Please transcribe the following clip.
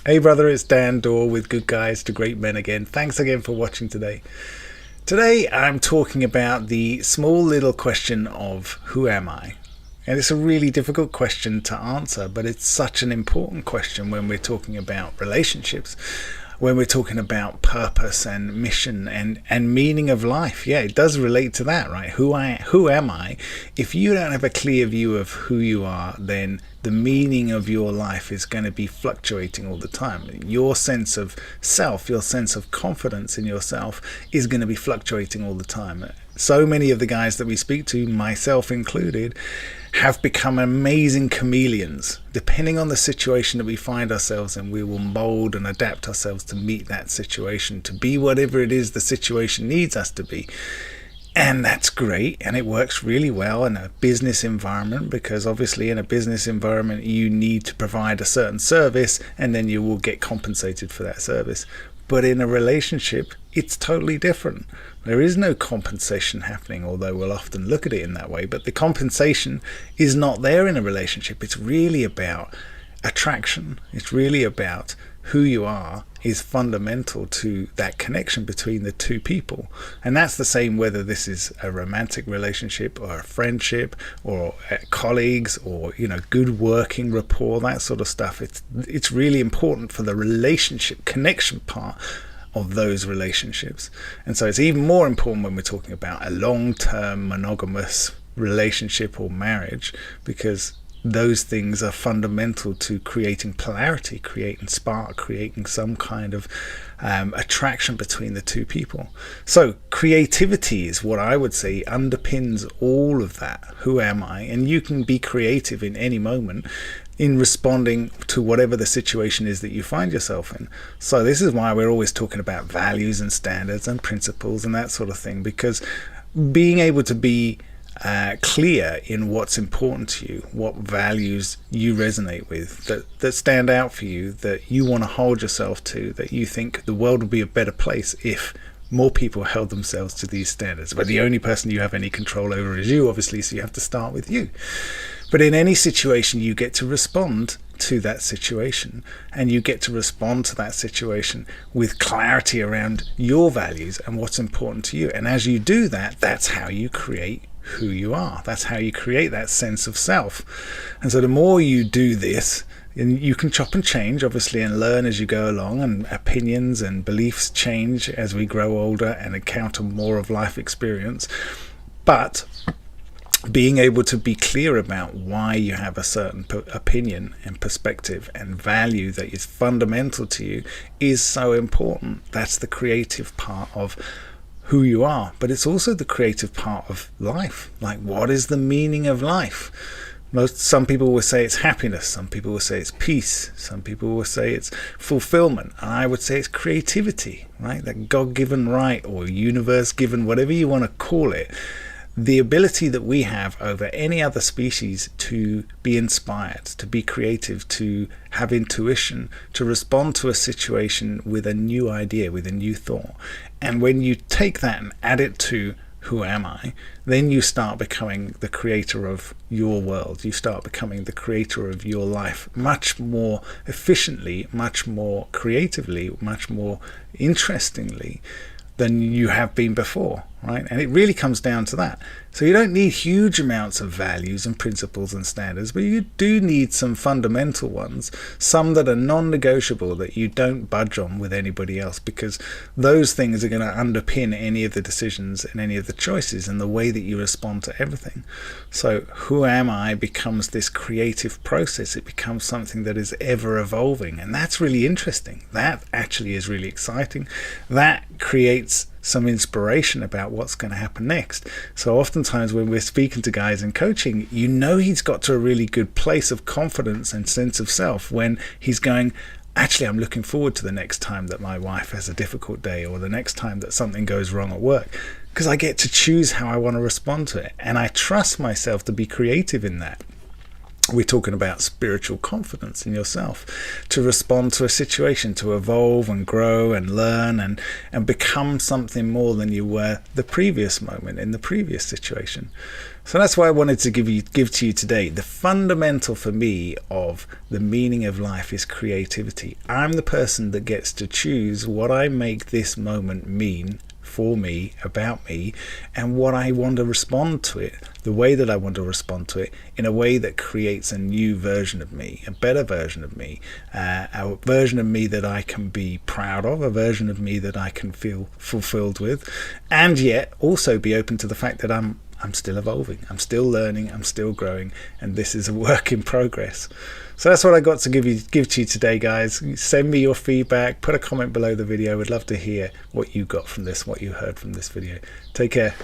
Hey brother, it's Dan Dorr with Good Guys to Great Men again. Thanks again for watching today. Today I'm talking about the small little question of who am I? And it's a really difficult question to answer, but it's such an important question when we're talking about relationships, when we're talking about purpose and mission and meaning of life. Yeah, it does relate to that, right? Who am I? If you don't have a clear view of who you are, then the meaning of your life is going to be fluctuating all the time. Your sense of self, your sense of confidence in yourself is going to be fluctuating all the time. So many of the guys that we speak to, myself included, have become amazing chameleons. Depending on the situation that we find ourselves in, we will mold and adapt ourselves to meet that situation, to be whatever it is the situation needs us to be. And that's great, and it works really well in a business environment, because obviously in a business environment you need to provide a certain service and then you will get compensated for that service. But in a relationship, it's totally different. There is no compensation happening, although we'll often look at it in that way. But the compensation is not there in a relationship. It's really about attraction. It's really about who you are is fundamental to that connection between the two people. And that's the same whether this is a romantic relationship or a friendship or colleagues or good working rapport, that sort of stuff. It's really important for the relationship connection part of those relationships. And so it's even more important when we're talking about a long-term monogamous relationship or marriage, because those things are fundamental to creating polarity, creating spark, creating some kind of attraction between the two people. So creativity is what I would say underpins all of that. Who am I? And you can be creative in any moment in responding to whatever the situation is that you find yourself in. So this is why we're always talking about values and standards and principles and that sort of thing, because being able to be clear in what's important to you, what values you resonate with, that stand out for you, that you want to hold yourself to, that you think the world would be a better place if more people held themselves to these standards. But the only person you have any control over is you, obviously, so you have to start with you. But in any situation, you get to respond to that situation, and you get to respond to that situation with clarity around your values and what's important to you. And as you do that, that's how you create who you are. That's how you create that sense of self. And so the more you do this, and you can chop and change, obviously, and learn as you go along, and opinions and beliefs change as we grow older and encounter more of life experience. But being able to be clear about why you have a certain opinion and perspective and value that is fundamental to you is so important. That's the creative part of who you are, but it's also the creative part of life. Like, what is the meaning of life? Some people will say it's happiness, some people will say it's peace, some people will say it's fulfillment, and I would say it's creativity, right? That God-given right, or universe-given, whatever you want to call it, the ability that we have over any other species to be inspired, to be creative, to have intuition, to respond to a situation with a new idea, with a new thought. And when you take that and add it to who am I, then you start becoming the creator of your world. You start becoming the creator of your life much more efficiently, much more creatively, much more interestingly than you have been before, right? And it really comes down to that. So you don't need huge amounts of values and principles and standards, but you do need some fundamental ones, some that are non-negotiable, that you don't budge on with anybody else, because those things are going to underpin any of the decisions and any of the choices and the way that you respond to everything. So who am I becomes this creative process. It becomes something that is ever evolving, and that's really interesting. That actually is really exciting. That creates some inspiration about what's going to happen next. So oftentimes when we're speaking to guys in coaching, he's got to a really good place of confidence and sense of self when he's going, actually, I'm looking forward to the next time that my wife has a difficult day, or the next time that something goes wrong at work, because I get to choose how I want to respond to it, and I trust myself to be creative in that. We're talking about spiritual confidence in yourself to respond to a situation, to evolve and grow and learn and become something more than you were the previous moment in the previous situation. So that's why I wanted to give to you today. The fundamental for me of the meaning of life is creativity. I'm the person that gets to choose what I make this moment mean for me, about me, and what I want to respond to it, the way that I want to respond to it, in a way that creates a new version of me, a better version of me, a version of me that I can be proud of, a version of me that I can feel fulfilled with, and yet also be open to the fact that I'm still evolving, I'm still learning, I'm still growing, and this is a work in progress. So that's what I got to give to you today, guys. Send me your feedback, put a comment below the video. I'd love to hear what you got from this, what you heard from this video. Take care.